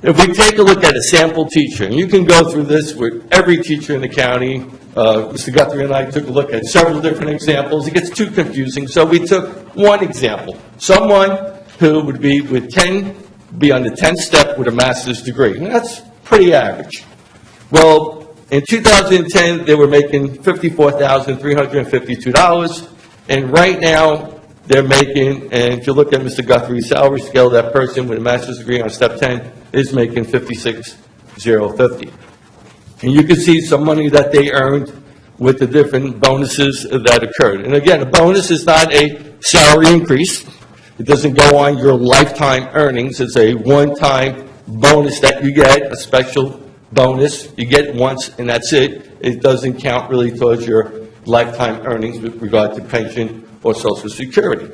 If we take a look at a sample teacher, and you can go through this with every teacher in the county, Mr. Guthrie and I took a look at several different examples. It gets too confusing, so we took one example. Someone who would be on the 10th step with a master's degree. And that's pretty average. Well, in 2010, they were making $54,352, and right now, they're making, and if you look at Mr. Guthrie's salary scale, that person with a master's degree on step 10 is making $56,050. And you can see some money that they earned with the different bonuses that occurred. And again, a bonus is not a salary increase. It doesn't go on your lifetime earnings. It's a one-time bonus that you get, a special bonus. You get it once, and that's it. It doesn't count really towards your lifetime earnings with regard to pension or Social Security.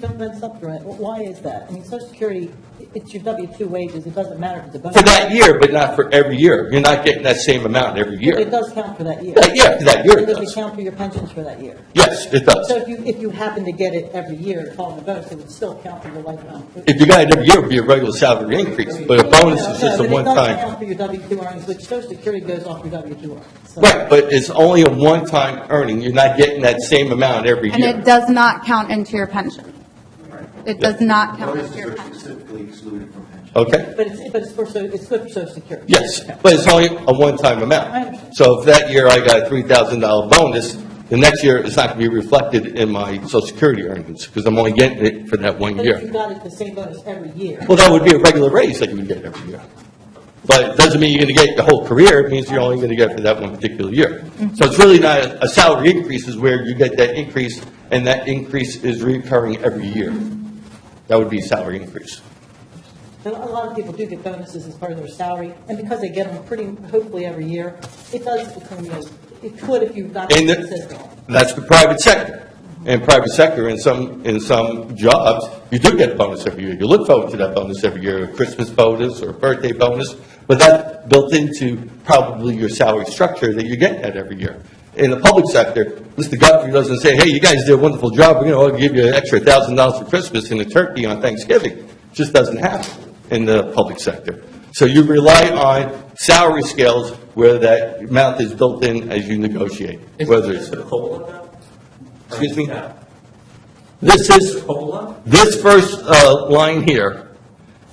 That's up, right? Why is that? I mean, Social Security, it's your W-2 wages. It doesn't matter if it's a bonus. For that year, but not for every year. You're not getting that same amount every year. It does count for that year. Yeah, for that year it Does does. it count for your pensions for that year? Yes, it does. So if you happen to get it every year, following the bonus, it would still count for your lifetime. If you got it every year, it would be a regular salary increase, but a bonus is just a But it does one-time. count for your W-2 earnings, which Social Security goes off your W-2 earnings. So- Right, but it's only a one-time earning. You're not getting that same amount every And year. it does not count into your pension. It does not count into your Bonuses are pension. specifically excluded from pension. Okay? But it's good for Social Security. Yes, but it's only a one-time I amount. understand. So if that year I got a $3,000 bonus, the next year it's not going to be reflected in my Social Security earnings because I'm only getting it for that 1 But if you year. got it the same bonus every year. Well, that would be a regular raise that you would get every year. But it doesn't mean you're going to get the whole career. It means you're only going to get it for that one particular year. So it's really not a salary increase is where you get that increase, and that increase is recurring every year. That would be a salary increase. A lot of people do get bonuses as part of their salary, and because they get them hopefully every year, it does become, it could if you've got it And consistent. that's the private sector. In private sector, in some jobs, you do get a bonus every year. You look forward to that bonus every year, a Christmas bonus or a birthday bonus, but that's built into probably your salary structure that you're getting at every year. In the public sector, Mr. Guthrie doesn't say, hey, you guys did a wonderful job, we're going to give you an extra $1,000 for Christmas and a turkey on Thanksgiving. It just doesn't happen in the public sector. So you rely on salary scales where that amount is built in as you negotiate, whether it's... COLA though? Excuse me? Yeah. This COLA? first line here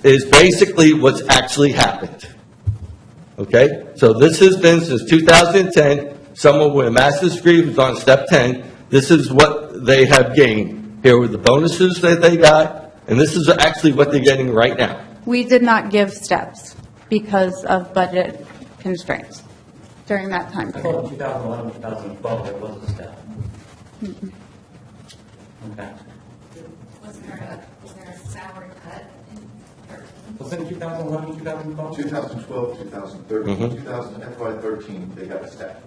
is basically what's actually happened. Okay? So this has been since 2010, someone with a master's degree who's on step 10, this is what they have gained. Here were the bonuses that they got, and this is actually what they're getting right now. We did not give steps because of budget constraints during that time I period. thought in 2011, 2012, there was a step. Okay. Was there a salary cut in 13? Was it in 2011, 2012? 2012, 2013, 2000, FY13, they got a step.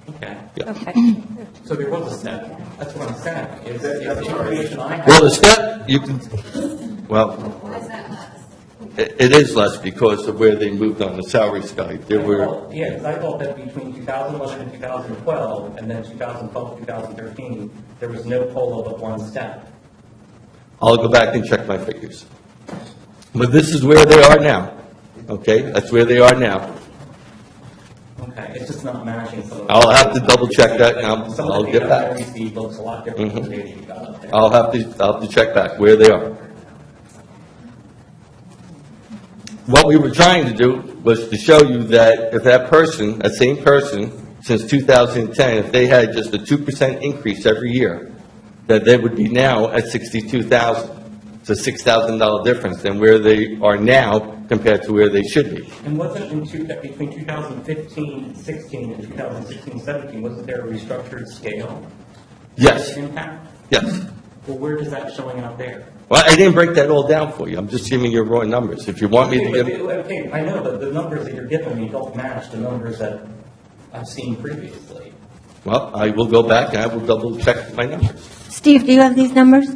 Okay. Okay. So there was a step. That's what I'm saying. Is That's the right. information I have? Well, the step, you can, well, Why is that less? it is less because of where they moved on the salary scale. There were, Well, yeah, because I thought that between 2011 and 2012, and then 2012 to 2013, there was no COLA but one step. I'll go back and check my figures. But this is where they are now. Okay? That's where they are now. Okay, it's just not matching some of the... I'll have to double check that, and I'll get back. Some of the data I received looks a lot different from the data you got up there. I'll have to check back where they are. What we were trying to do was to show you that if that person, that same person, since 2010, if they had just a 2% increase every year, that they would be now at $62,000. It's a $6,000 difference than where they are now compared to where they should be. And wasn't between 2015-16 and 2016-17, wasn't there a restructured scale? Yes, Impact? yes. Well, where is that showing out there? Well, I didn't break that all down for you. I'm just giving you raw numbers. If you want me to give... Okay, I know, but the numbers that you're giving me don't match the numbers that I've seen previously. Well, I will go back and I will double check my numbers. Steve, do you have these numbers?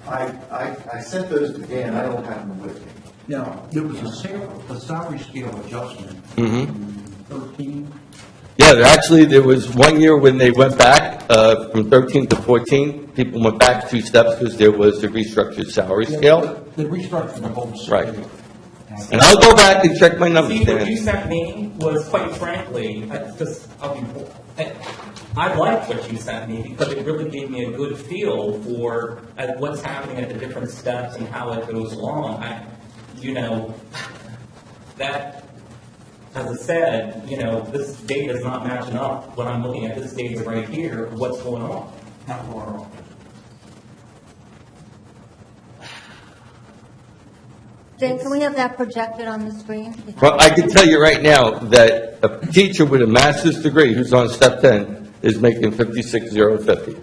I sent those to Dan, I don't have them with me. Now, there was a salary scale adjustment in 13. Yeah, there was 1 year when they went back from 13 to 14. People went back 2 steps because there was the restructured salary scale. They restructured the whole Right. scale. And I'll go back and check my numbers, See, what you Dan. sent me was, quite frankly, I liked what you sent me because it really gave me a good feel for what's happening at the different steps and how it goes along. That, as I said, this data is not matching up when I'm looking at this data right here, what's going on. Not more. Dan, can we have that projected on the screen? Well, I can tell you right now that a teacher with a master's degree who's on step 10 is making 56,050.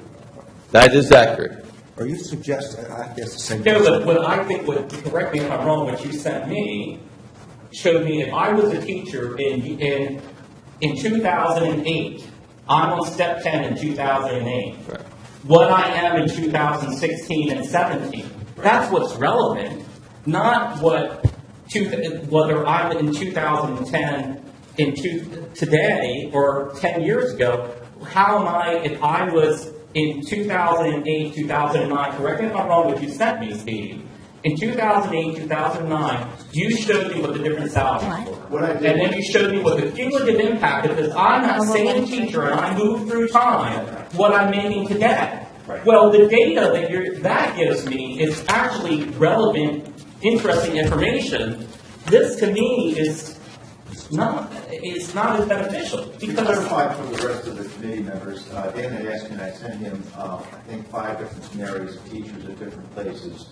That is accurate. Are you suggesting, I guess the same. No, but what I think, correct me if I'm wrong, what you sent me showed me if I was a teacher in 2008, I'm on step 10 in 2008. Right. What I am in 2016 and 17. That's what's relevant, not whether I'm in 2010 today or 10 years ago. How am I, if I was in 2008, 2009, correct me if I'm wrong, what you sent me, Steve. In 2008, 2009, you showed me what the different salaries were. What I did- And then you showed me what the cumulative impact, because I'm that same teacher and I moved through time, what I'm making today. Right. Well, the data that gives me is actually relevant, interesting information. This to me is not as beneficial To because clarify for the rest of the committee members, Dan had asked me, and I sent him, I think, 5 different scenarios of teachers at different places,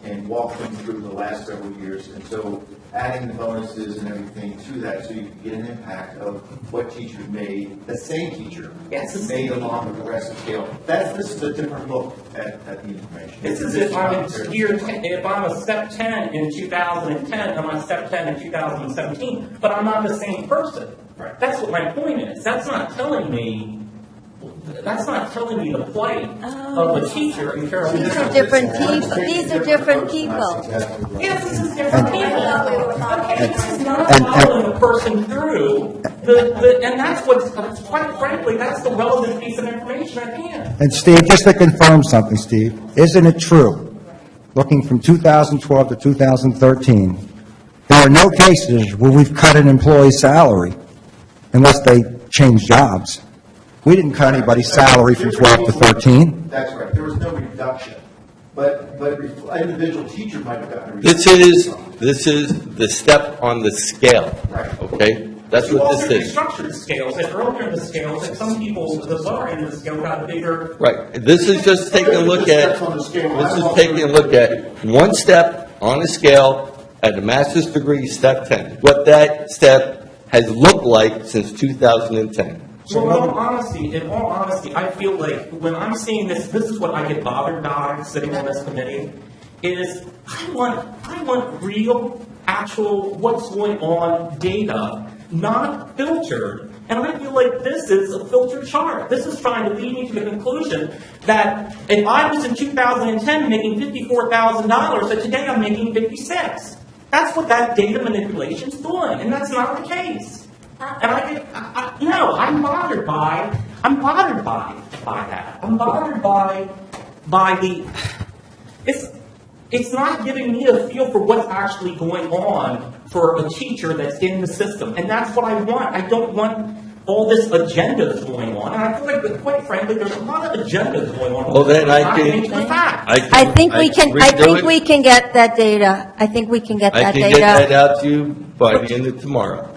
and walked them through the last several years, and so adding the bonuses and everything to that, so you can get an impact of what teachers made, the same teacher Yes, it's- made along the progressive scale. This is a different look at the information. this is if I'm in year 10, if I'm a step 10 in 2010, I'm a step 10 in 2017, but I'm not the same person. Right. That's what my point is. That's not telling me the plight of a teacher in Carroll. These are different people. These are different people. Yes, this is different people. Okay, this is not And- following a person through and that's what's, quite frankly, that's the relevant piece of information at hand. And Steve, just to confirm something, Steve, isn't it true, looking from 2012 to 2013, there are no cases where we've cut an employee's salary unless they change jobs? We didn't cut anybody's salary from 12 to 13. That's right, there was no reduction, but an individual teacher might have gotten a reduction. This is the step on the scale, Right. okay? That's You what also this is. restructured scales, and earlier in the scales, and some people, the lower end of the scale got a bigger. Right, this is just taking a look at, this is taking a look at one step on a scale at a master's degree, step 10. What that step has looked like since 2010. Well, in all honesty, I feel like when I'm seeing this is what I get bothered by sitting on this committee, is I want real, actual, what's going on data, not filtered. And I feel like this is a filtered chart. This is trying to lead me to the conclusion that if I was in 2010 making $54,000, that today I'm making 56. That's what that data manipulation's doing, and that's not the case. And I'm bothered by that. I'm bothered by the, it's not giving me a feel for what's actually going on for a teacher that's in the system. And that's what I want. I don't want all this agenda that's going on. And I feel like, quite frankly, there's a lot of agendas going on. Well, then I Not can- getting to the facts. I think we can redo it. get that data. I think we can get I that can get that data. out to you by the end of tomorrow.